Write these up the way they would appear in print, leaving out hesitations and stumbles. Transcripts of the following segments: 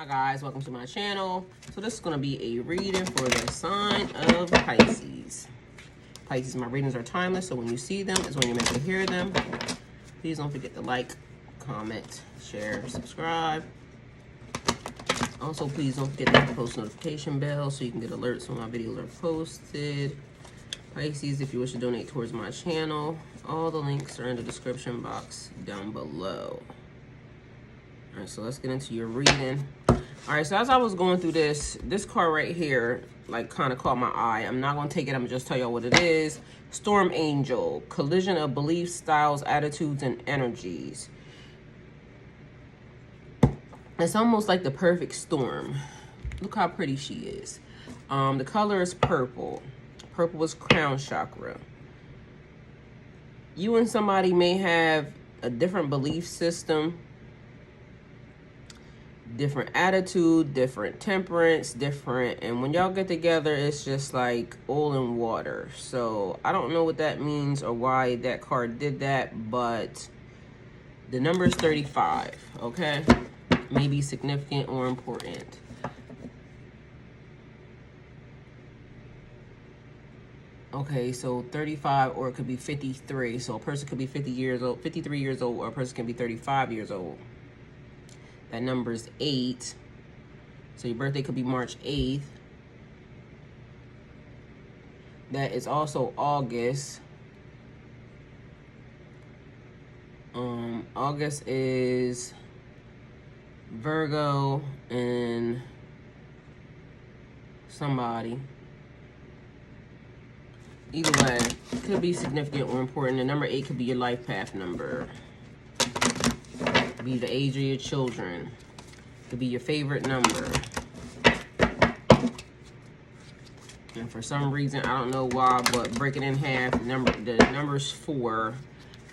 Hi guys, welcome to my channel. So this is going to be a reading for the sign of Pisces. Pisces, my readings are timeless, so when you see them is when you're meant to hear them. Please don't forget to like, comment, share, subscribe. Also, please don't forget that post notification bell so you can get alerts when my videos are posted. Pisces, if you wish to donate towards my channel, all the links are in the description box down below. All right, so let's get into your reading. All right, so as I was going through this card right here, like, kind of caught my eye. I'm not going to take it. I'm going to just tell y'all what it is. Storm Angel, collision of beliefs, styles, attitudes, and energies. It's almost like the perfect storm. Look how pretty she is. The color is purple. Purple is crown chakra. You and somebody may have a different belief system, different attitude, different temperance, different, and when y'all get together, it's just like oil and water. So I don't know what that means or why that card did that, but the number is 35, okay? Maybe significant or important. Okay, so 35, or it could be 53. So a person could be 50 years old, 53 years old, or a person can be 35 years old. That number is 8. So your birthday could be March 8th. That is also August. August is Virgo and somebody. Either way, it could be significant or important. The number 8 could be your life path number. Could be the age of your children. Could be your favorite number. And for some reason, I don't know why, but break it in half. The number's 4.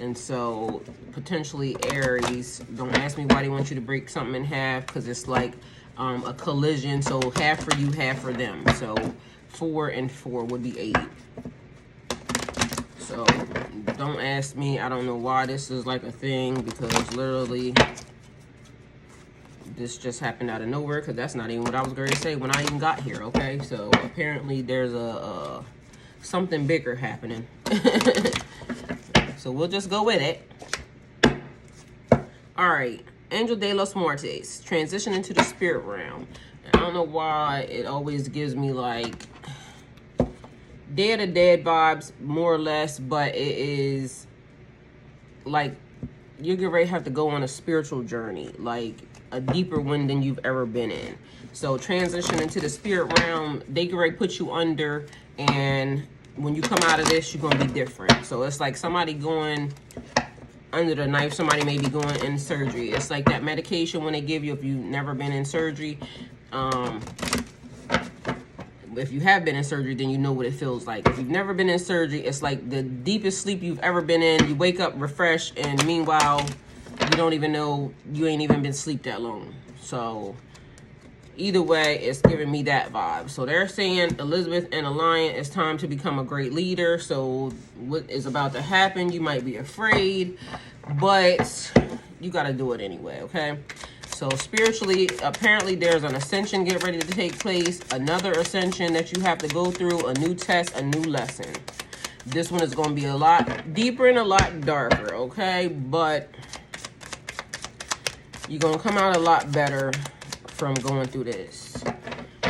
And so potentially Aries. Don't ask me why they want you to break something in half, because it's like a collision. So half for you, half for them. So 4 and 4 would be 8. So don't ask me. I don't know why this is like a thing, because literally this just happened out of nowhere, because that's not even what I was going to say when I even got here, okay? So apparently there's a something bigger happening. So we'll just go with it. All right. Angel de los Muertes. Transition into the spirit realm. I don't know why it always gives me like Day of the Dead vibes, more or less, but it is like you're getting ready to have to go on a spiritual journey, like a deeper one than you've ever been in. So transition into the spirit realm, they get ready to put you under, and when you come out of this, you're going to be different. So it's like somebody going under the knife, somebody may be going in surgery. It's like that medication when they give you if you've never been in surgery. If you have been in surgery, then you know what it feels like. If you've never been in surgery, it's like the deepest sleep you've ever been in. You wake up refreshed, and meanwhile, you don't even know you ain't even been asleep that long. So either way, it's giving me that vibe. So they're saying, Elizabeth and a lion, it's time to become a great leader. So what is about to happen, you might be afraid, but you got to do it anyway, okay? So spiritually, apparently there's an ascension get ready to take place, another ascension that you have to go through, a new test, a new lesson. This one is going to be a lot deeper and a lot darker, okay? But you're going to come out a lot better from going through this.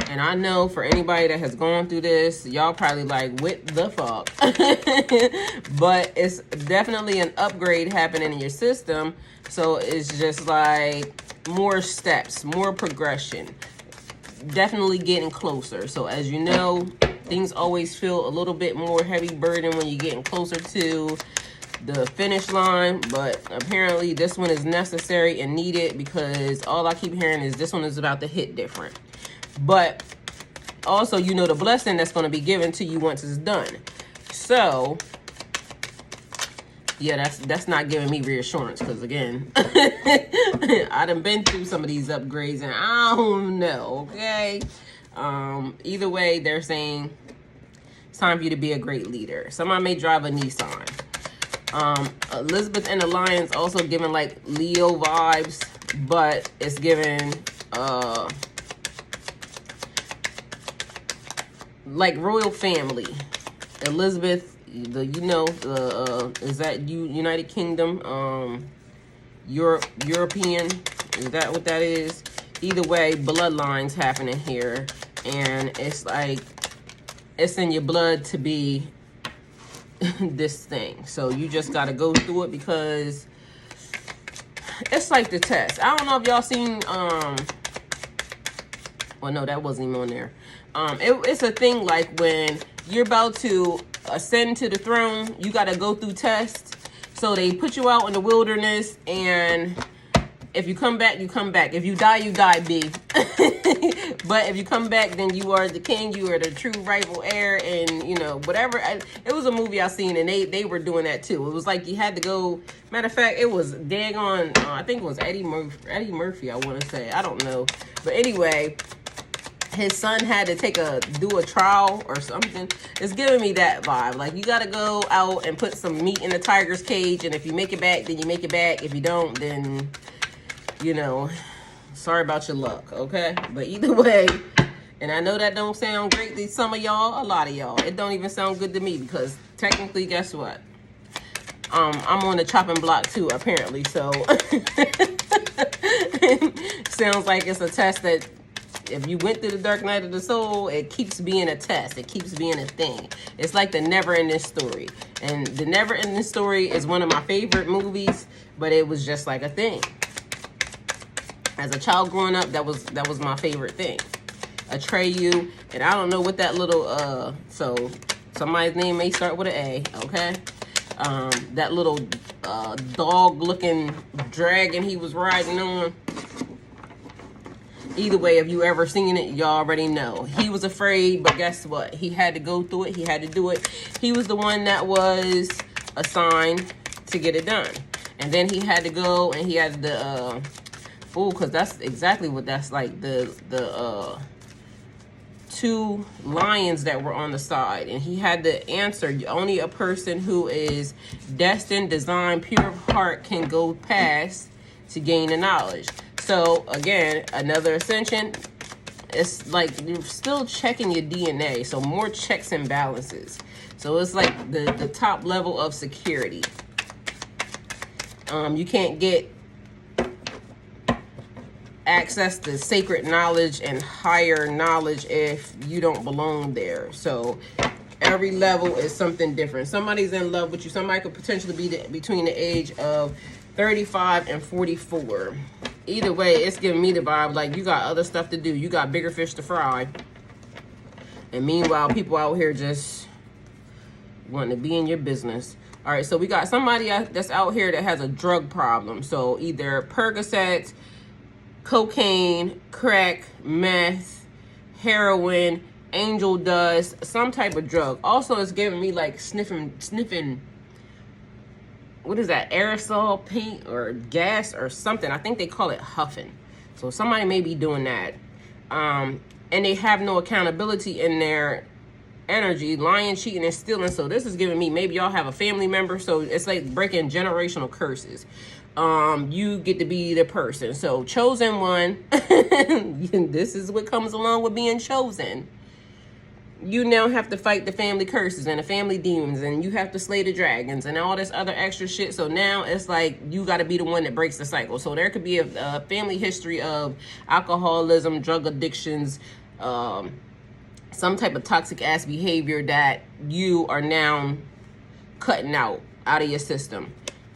And I know for anybody that has gone through this, y'all probably like, what the fuck? But it's definitely an upgrade happening in your system. So it's just like more steps, more progression, definitely getting closer. So as you know, things always feel a little bit more heavy burden when you're getting closer to the finish line, but apparently this one is necessary and needed, because all I keep hearing is this one is about to hit different. But also, you know, the blessing that's going to be given to you once it's done. So yeah, that's not giving me reassurance, because again, I done been through some of these upgrades and I don't know, okay? Either way, they're saying it's time for you to be a great leader. Somebody may drive a Nissan. Elizabeth and the Lion's also giving like Leo vibes, but it's giving like royal family. Elizabeth, is that United Kingdom, European? Is that what that is? Either way, bloodlines happening here, and it's like it's in your blood to be this thing. So you just got to go through it because it's like the test. I don't know if y'all seen well, no, that wasn't even on there. It's a thing like when you're about to ascend to the throne, you got to go through tests. So they put you out in the wilderness, and if you come back, you come back. If you die, you die, B. But if you come back, then you are the king. You are the true rightful heir, and whatever. It was a movie I seen, and they were doing that too. It was like you had to go. Matter of fact, it was daggone. I think it was Eddie Murphy. I want to say. I don't know, but anyway. His son had to do a trial or something. It's giving me that vibe. Like, you got to go out and put some meat in the tiger's cage. And if you make it back, then you make it back. If you don't, then, sorry about your luck, okay? But either way, and I know that don't sound great to some of y'all, a lot of y'all. It don't even sound good to me because technically, guess what? I'm on the chopping block too, apparently. So, sounds like it's a test that if you went through the dark night of the soul, it keeps being a test. It keeps being a thing. It's like the never-ending story. And the never-ending story is one of my favorite movies, but it was just like a thing. As a child growing up, that was my favorite thing. Atreyu, and I don't know what that little, so somebody's name may start with an A, okay? That little dog-looking dragon he was riding on. Either way, if you ever seen it, you already know. He was afraid, but guess what? He had to go through it. He had to do it. He was the one that was assigned to get it done. And then he had to go and he had the, because that's exactly what that's like. The two lions that were on the side. And he had to answer, only a person who is destined, designed, pure of heart can go past to gain the knowledge. So, again, another ascension, it's like you're still checking your DNA. So, more checks and balances. So, it's like the top level of security. You can't get access to sacred knowledge and higher knowledge if you don't belong there. So, every level is something different. Somebody's in love with you. Somebody could potentially be between the age of 35 and 44. Either way, it's giving me the vibe like you got other stuff to do. You got bigger fish to fry. And meanwhile, people out here just wanting to be in your business. All right, so we got somebody that's out here that has a drug problem. So either Percocet, cocaine, crack, meth, heroin, angel dust, some type of drug. Also, it's giving me like sniffing. What is that, aerosol paint or gas or something? I think they call it huffing. So somebody may be doing that. And they have no accountability in their energy, lying, cheating, and stealing. So this is giving me, maybe y'all have a family member. So it's like breaking generational curses. You get to be the person. So chosen one, this is what comes along with being chosen. You now have to fight the family curses and the family demons, and you have to slay the dragons and all this other extra shit. So now it's like you got to be the one that breaks the cycle. So there could be a family history of alcoholism, drug addictions, some type of toxic ass behavior that you are now cutting out of your system.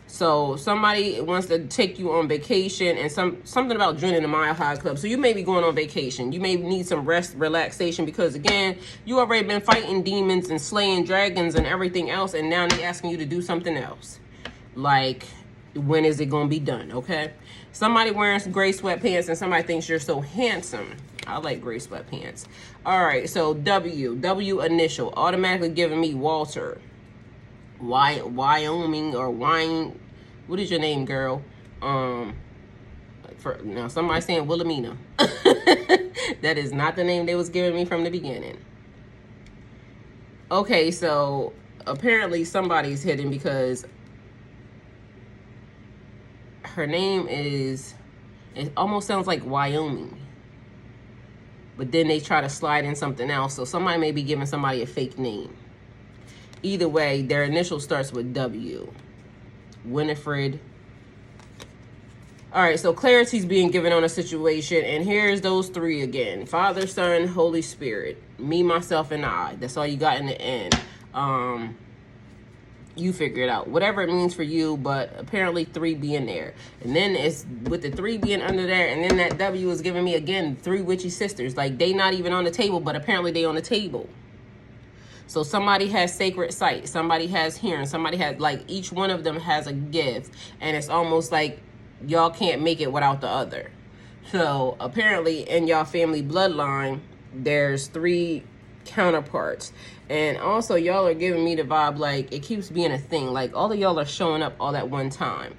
So somebody wants to take you on vacation, and something about joining the Mile High Club. So you may be going on vacation. You may need some rest, relaxation, because again, you already been fighting demons and slaying dragons and everything else, and now they're asking you to do something else. Like, when is it going to be done, okay? Somebody wearing some gray sweatpants, and somebody thinks you're so handsome. I like gray sweatpants. All right, so W initial, automatically giving me Walter. Wyoming or Wine. What is your name, girl? Now somebody's saying Wilhelmina. That is not the name they was giving me from the beginning. Okay, so apparently somebody's hidden because her name is, it almost sounds like Wyoming. but then they try to slide in something else. So somebody may be giving somebody a fake name. Either way, their initial starts with W. Winifred. All right, so clarity's being given on a situation, and here's those three again. Father, Son, Holy Spirit. Me, myself, and I. That's all you got in the end. You figure it out. Whatever it means for you, but apparently 3 being there. And then it's with the 3 being under there, and then that W is giving me, again, 3 witchy sisters. Like, they not even on the table, but apparently they on the table. So somebody has sacred sight. Somebody has hearing. Somebody has, like, each one of them has a gift. And it's almost like y'all can't make it without the other. So apparently in y'all family bloodline, there's 3 counterparts. And also y'all are giving me the vibe like it keeps being a thing. Like all of y'all are showing up all at one time.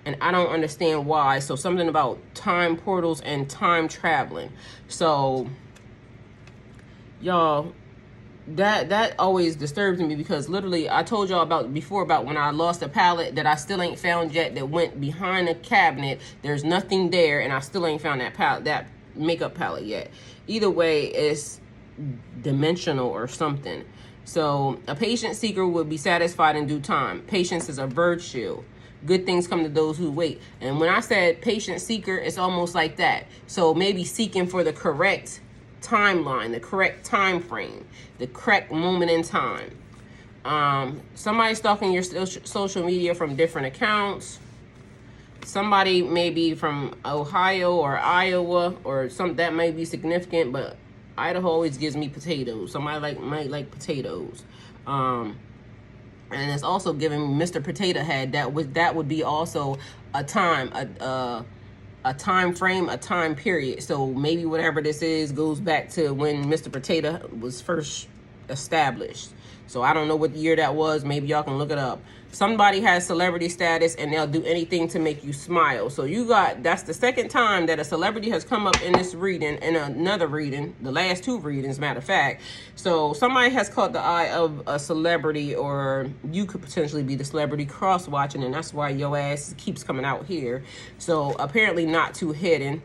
And I don't understand why. So something about time portals and time traveling. So y'all, that always disturbs me, because literally I told y'all about before about when I lost a palette that I still ain't found yet, that went behind the cabinet. There's nothing there, and I still ain't found that palette, that makeup palette yet. Either way, it's dimensional or something. So a patient seeker will be satisfied in due time. Patience is a virtue. Good things come to those who wait. And when I said patient seeker, it's almost like that. So maybe seeking for the correct timeline, the correct time frame, the correct moment in time. Somebody stalking your social media from different accounts. Somebody maybe from Ohio or Iowa or some that might be significant, but Idaho always gives me potatoes. Somebody might like potatoes. And it's also giving Mr. Potato Head. That would be also a time, a time frame, a time period. So maybe whatever this is goes back to when Mr. Potato was first established. So I don't know what year that was. Maybe y'all can look it up. Somebody has celebrity status and they'll do anything to make you smile. So that's the second time that a celebrity has come up in this reading, in another reading, the last 2 readings, matter of fact. So somebody has caught the eye of a celebrity, or you could potentially be the celebrity cross-watching, and that's why your ass keeps coming out here. So apparently not too hidden,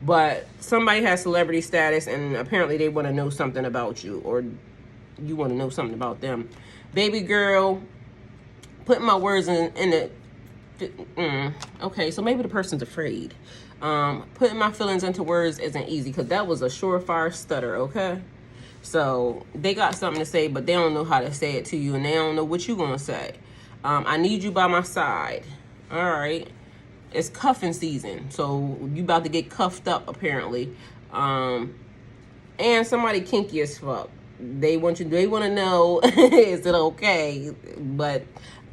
but somebody has celebrity status and apparently they want to know something about you, or you want to know something about them. Baby girl, putting my words in the okay, so maybe the person's afraid. Putting my feelings into words isn't easy, because that was a surefire stutter, okay? So they got something to say, but they don't know how to say it to you, and they don't know what you're gonna say. I need you by my side. All right, it's cuffing season, so you about to get cuffed up apparently. And somebody kinky as fuck. They want to know, is it okay? But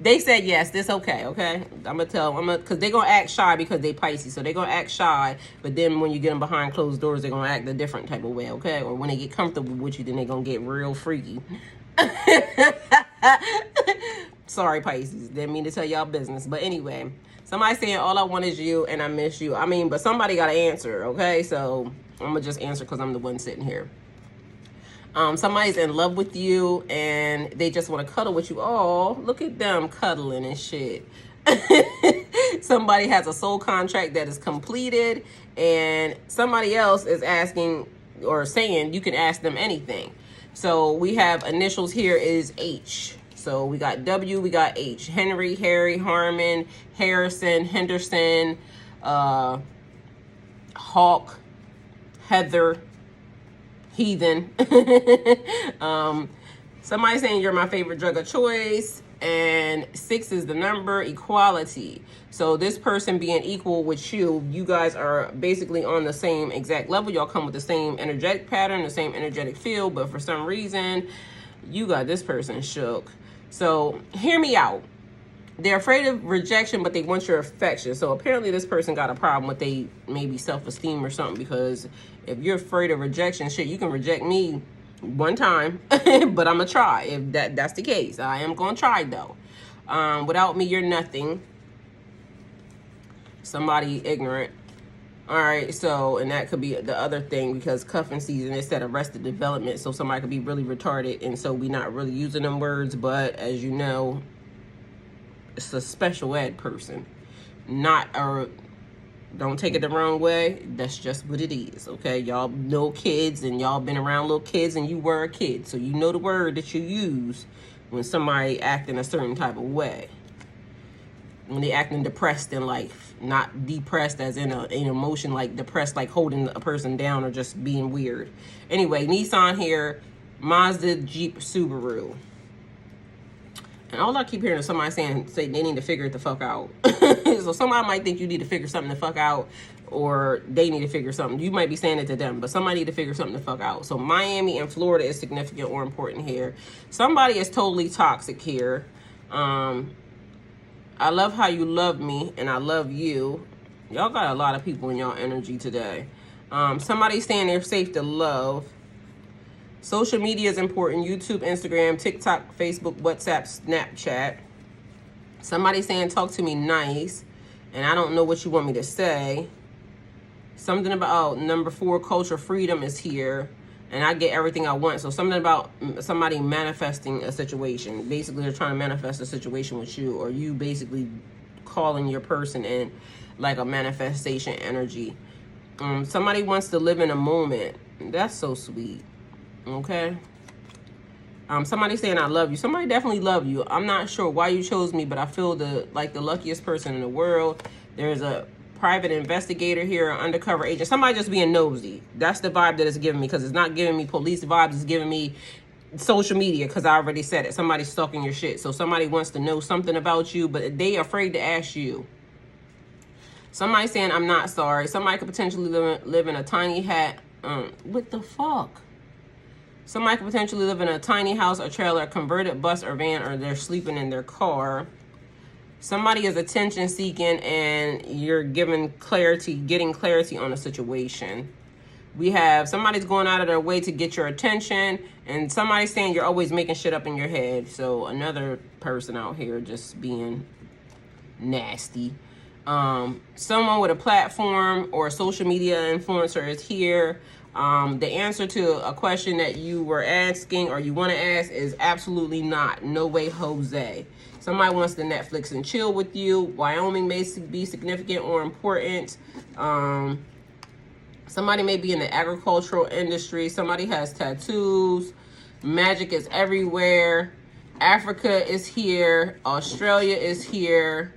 they said yes, this okay, okay? Because they're going to act shy because they Pisces. So they're going to act shy, but then when you get them behind closed doors, they're going to act a different type of way, okay? Or when they get comfortable with you, then they're going to get real freaky. Sorry, Pisces. Didn't mean to tell y'all business. But anyway, somebody saying all I want is you and I miss you. I mean, but somebody got to answer, okay? So I'm going to just answer because I'm the one sitting here. Somebody's in love with you and they just want to cuddle with you. Oh, look at them cuddling and shit. Somebody has a soul contract that is completed, and somebody else is asking or saying you can ask them anything. So we have initials here is H. So we got W, we got H. Henry, Harry, Harmon, Harrison, Henderson, Hawk, Heather, Heathen. Somebody saying you're my favorite drug of choice, and 6 is the number. Equality. So this person being equal with you, you guys are basically on the same exact level. Y'all come with the same energetic pattern, the same energetic field, but for some reason you got this person shook. So hear me out. They're afraid of rejection, but they want your affection. So apparently this person got a problem with they maybe self-esteem or something, because if you're afraid of rejection, shit, you can reject me one time, but I'm going to try. If that's the case, I am going to try though. Without me, you're nothing. Somebody ignorant. All right, so, and that could be the other thing, because cuffing season instead of arrested development. So somebody could be really retarded, and so we not really using them words, but as you know, it's a special ed person, not a Don't take it the wrong way. That's just what it is, okay? Y'all know kids, and y'all been around little kids, and you were a kid. So you know the word that you use when somebody acting a certain type of way. When they acting depressed in life. Not depressed as in an emotion, like depressed, like holding a person down or just being weird. Anyway, Nissan here, Mazda, Jeep, Subaru. And all I keep hearing is somebody say they need to figure it the fuck out. So somebody might think you need to figure something the fuck out, or they need to figure something. You might be saying it to them, but somebody need to figure something the fuck out. So Miami and Florida is significant or important here. Somebody is totally toxic here. I love how you love me, and I love you. Y'all got a lot of people in y'all energy today. Somebody's saying they're safe to love. Social media is important. YouTube, Instagram, TikTok, Facebook, WhatsApp, Snapchat. Somebody saying talk to me nice, and I don't know what you want me to say. Something about number 4, culture freedom is here, and I get everything I want. So something about somebody manifesting a situation. Basically, they're trying to manifest a situation with you, or you basically calling your person in like a manifestation energy. Somebody wants to live in a moment. That's so sweet. Okay. Somebody saying I love you. Somebody definitely love you. I'm not sure why you chose me, but I feel the luckiest person in the world. There's a private investigator here, an undercover agent. Somebody just being nosy. That's the vibe that it's giving me, because it's not giving me police vibes. It's giving me social media, because I already said it. Somebody's stalking your shit. So somebody wants to know something about you, but they afraid to ask you. Somebody saying I'm not sorry. Somebody could potentially live in a tiny hat. What the fuck? Somebody could potentially live in a tiny house, a trailer, a converted bus or van, or they're sleeping in their car. Somebody is attention seeking, and you're getting clarity on a situation. We have somebody's going out of their way to get your attention, and somebody's saying you're always making shit up in your head. So another person out here just being nasty. Someone with a platform or a social media influencer is here. The answer to a question that you were asking or you want to ask is absolutely not. No way, Jose. Somebody wants to Netflix and chill with you. Wyoming may be significant or important. Somebody may be in the agricultural industry. Somebody has tattoos. Magic is everywhere. Africa is here. Australia is here.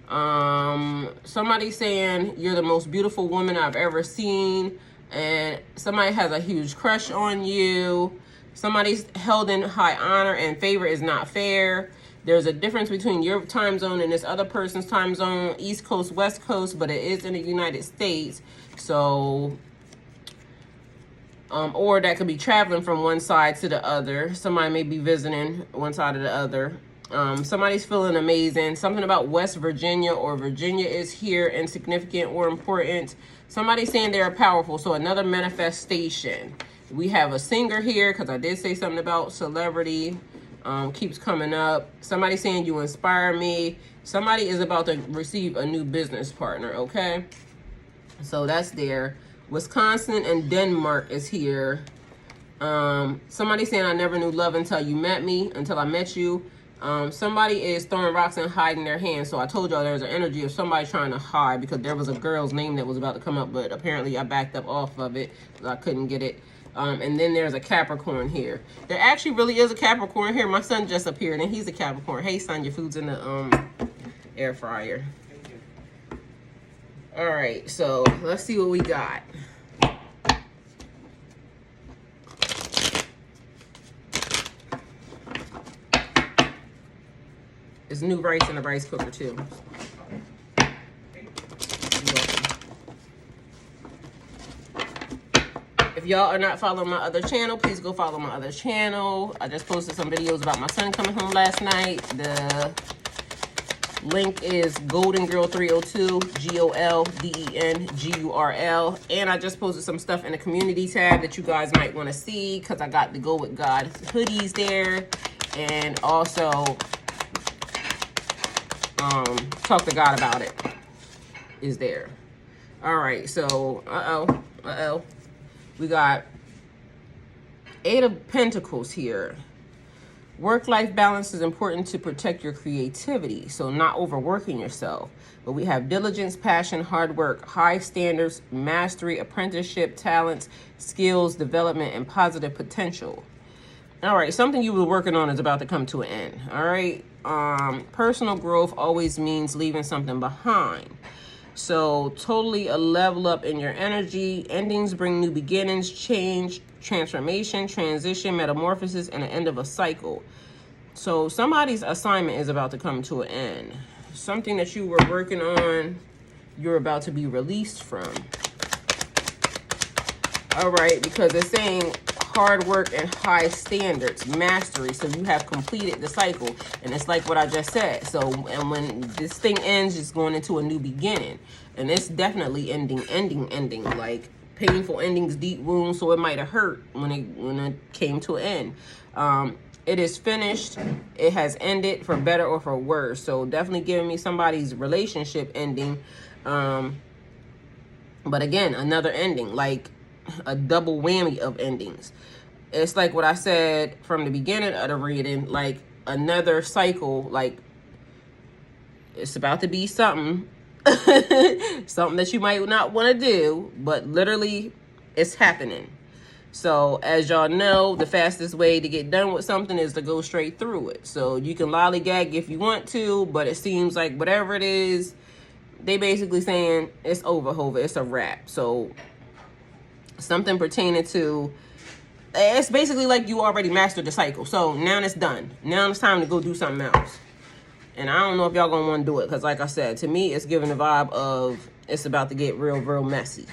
Somebody saying you're the most beautiful woman I've ever seen. And somebody has a huge crush on you. Somebody's held in high honor, and favor is not fair. There's a difference between your time zone and this other person's time zone, East Coast, West Coast, but it is in the United States. So, or that could be traveling from one side to the other. Somebody may be visiting one side or the other. Somebody's feeling amazing. Something about West Virginia or Virginia is here, insignificant or important. Somebody's saying they're powerful. So another manifestation. We have a singer here, because I did say something about celebrity. Keeps coming up. Somebody saying you inspire me. Somebody is about to receive a new business partner, okay? So that's there. Wisconsin and Denmark is here. Somebody saying I never knew love until I met you. Somebody is throwing rocks and hiding their hands. So I told y'all there's an energy of somebody trying to hide, because there was a girl's name that was about to come up, but apparently I backed up off of it. I couldn't get it. And then there's a Capricorn here. There actually really is a Capricorn here. My son just appeared, and he's a Capricorn. Hey, son, your food's in the air fryer. All right, so let's see what we got. There's new rice in the rice cooker, too. If y'all are not following my other channel, please go follow my other channel. I just posted some videos about my son coming home last night. The link is Golden Girl 302, GOLDENGURL. And I just posted some stuff in the community tab that you guys might want to see, because I got the Go With God hoodies there. And also, Talk to God About It is there. All right, so, we got 8 of Pentacles here. Work-life balance is important to protect your creativity, so not overworking yourself. But we have diligence, passion, hard work, high standards, mastery, apprenticeship, talents, skills, development, and positive potential. All right, something you were working on is about to come to an end. All right, personal growth always means leaving something behind. So totally a level up in your energy. Endings bring new beginnings, change, transformation, transition, metamorphosis, and the end of a cycle. So somebody's assignment is about to come to an end. Something that you were working on, you're about to be released from. All right, because it's saying hard work and high standards, mastery. So you have completed the cycle. And it's like what I just said. So, and when this thing ends, it's going into a new beginning. And it's definitely ending. Like painful endings, deep wounds. So it might have hurt when it came to an end. It is finished. It has ended for better or for worse. So definitely giving me somebody's relationship ending. But again, another ending, like a double whammy of endings. It's like what I said from the beginning of the reading, like another cycle, like it's about to be something, something that you might not want to do, but literally it's happening. So as y'all know, the fastest way to get done with something is to go straight through it. So you can lollygag if you want to, but it seems like whatever it is, they basically saying it's over, it's a wrap. So something pertaining to, it's basically like you already mastered the cycle. So now it's done. Now it's time to go do something else. And I don't know if y'all gonna want to do it, because like I said, to me, it's giving the vibe of it's about to get real messy.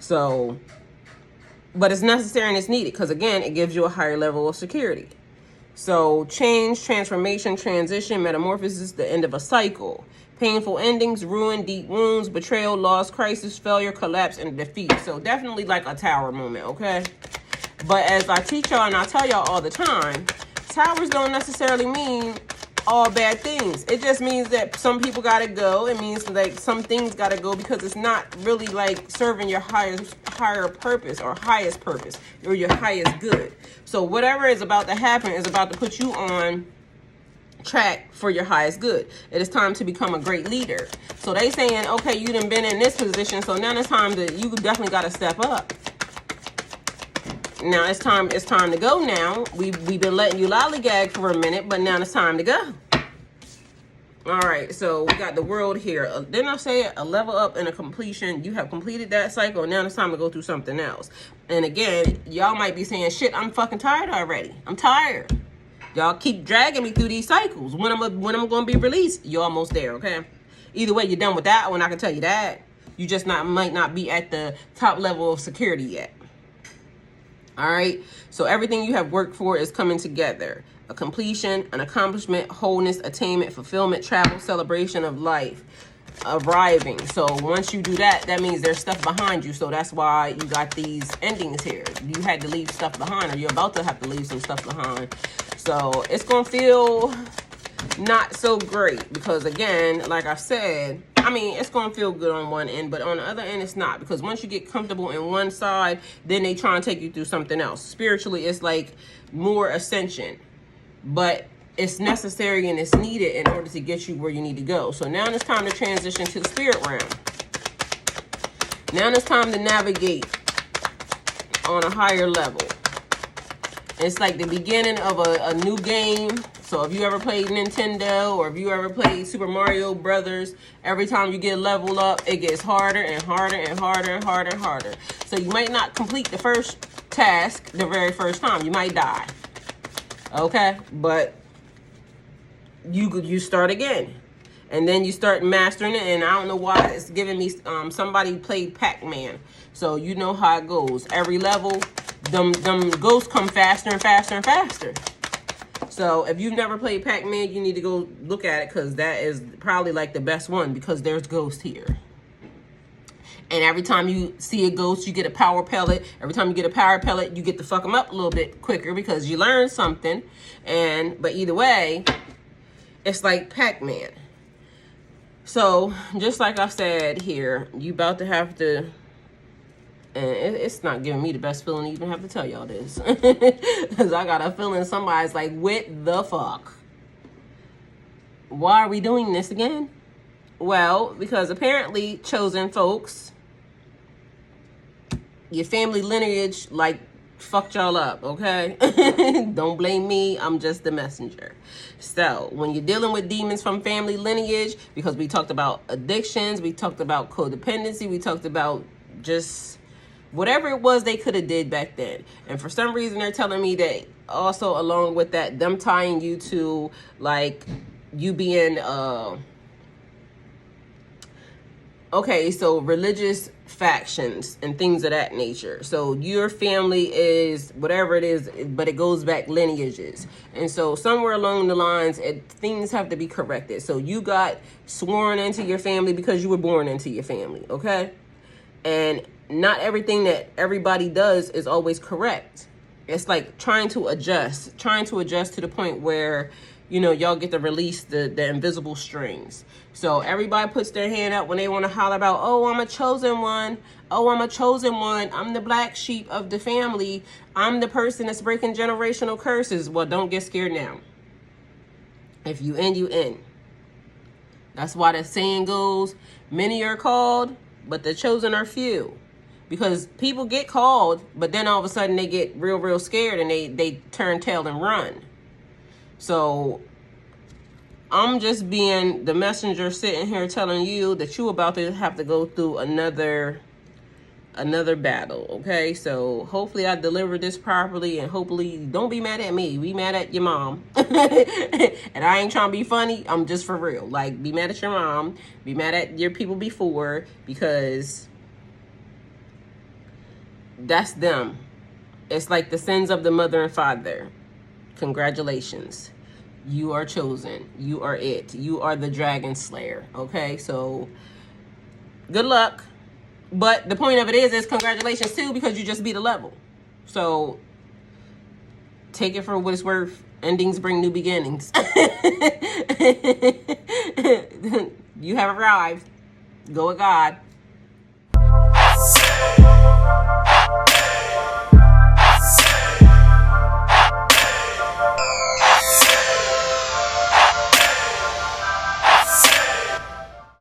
So, but it's necessary and it's needed, because again, it gives you a higher level of security. So change, transformation, transition, metamorphosis, the end of a cycle. Painful endings, ruin, deep wounds, betrayal, loss, crisis, failure, collapse, and defeat. So definitely like a tower moment, okay? But as I teach y'all and I tell y'all all the time, towers don't necessarily mean all bad things. It just means that some people gotta go. It means like some things gotta go because it's not really like serving your higher purpose or highest purpose or your highest good. So whatever is about to happen is about to put you on track for your highest good. It is time to become a great leader. So they saying, okay, you done been in this position, so now it's time to, you definitely got to step up. Now it's time to go now. We've been letting you lollygag for a minute, but now it's time to go. All right, so we got the world here. Didn't I say a level up and a completion? You have completed that cycle. Now it's time to go through something else. And again, y'all might be saying, shit, I'm fucking tired already. I'm tired. Y'all keep dragging me through these cycles. When I'm going to be released, you're almost there, okay? Either way, you're done with that one. I can tell you that. You just might not be at the top level of security yet. All right? So everything you have worked for is coming together. A completion, an accomplishment, wholeness, attainment, fulfillment, travel, celebration of life, arriving. So once you do that, that means there's stuff behind you. So that's why you got these endings here. You had to leave stuff behind, or you're about to have to leave some stuff behind. So it's going to feel not so great because, again, like I said, I mean, it's going to feel good on one end, but on the other end, it's not. Because once you get comfortable in one side, then they try and take you through something else. Spiritually, it's like more ascension. But it's necessary and it's needed in order to get you where you need to go. So now it's time to transition to the spirit realm. Now it's time to navigate on a higher level. It's like the beginning of a new game. So if you ever played Nintendo or if you ever played Super Mario Brothers, every time you get leveled up, it gets harder and harder and harder and harder and harder. So you might not complete the first task the very first time. You might die. Okay? But you start again. And then you start mastering it. And I don't know why it's giving me, somebody played Pac-Man. So you know how it goes. Every level, them ghosts come faster and faster and faster. So if you've never played Pac-Man, you need to go look at it, because that is probably like the best one, because there's ghosts here. And every time you see a ghost, you get a power pellet. Every time you get a power pellet, you get to fuck them up a little bit quicker because you learned something. But either way, it's like Pac-Man. So just like I said here, you about to have to And it's not giving me the best feeling to even have to tell y'all this. Because I got a feeling somebody's like, what the fuck? Why are we doing this again? Well, because apparently chosen folks, your family lineage, like, fucked y'all up, okay? Don't blame me. I'm just the messenger. So when you're dealing with demons from family lineage, because we talked about addictions, we talked about codependency, we talked about just whatever it was they could have did back then. And for some reason, they're telling me that also along with that, them tying you to, like, you being, okay, so religious factions and things of that nature. So your family is whatever it is, but it goes back lineages. And so somewhere along the lines, things have to be corrected. So you got sworn into your family because you were born into your family, okay? And not everything that everybody does is always correct. It's like trying to adjust to the point where, you know, y'all get to release the invisible strings. So everybody puts their hand up when they want to holler about, oh, I'm a chosen one. Oh, I'm a chosen one. I'm the black sheep of the family. I'm the person that's breaking generational curses. Well, don't get scared now. If you in, you in. That's why the saying goes, many are called, but the chosen are few. Because people get called, but then all of a sudden they get real scared and they turn tail and run. So I'm just being the messenger sitting here telling you that you about to have to go through another battle, okay? So hopefully I delivered this properly, and hopefully don't be mad at me. Be mad at your mom. And I ain't trying to be funny. I'm just for real. Like, be mad at your mom. Be mad at your people before, because that's them. It's like the sins of the mother and father. Congratulations. You are chosen. You are it. You are the dragon slayer. Okay, so good luck. But the point of it is congratulations too, because you just beat a level. So take it for what it's worth. Endings bring new beginnings. You have arrived. Go with God.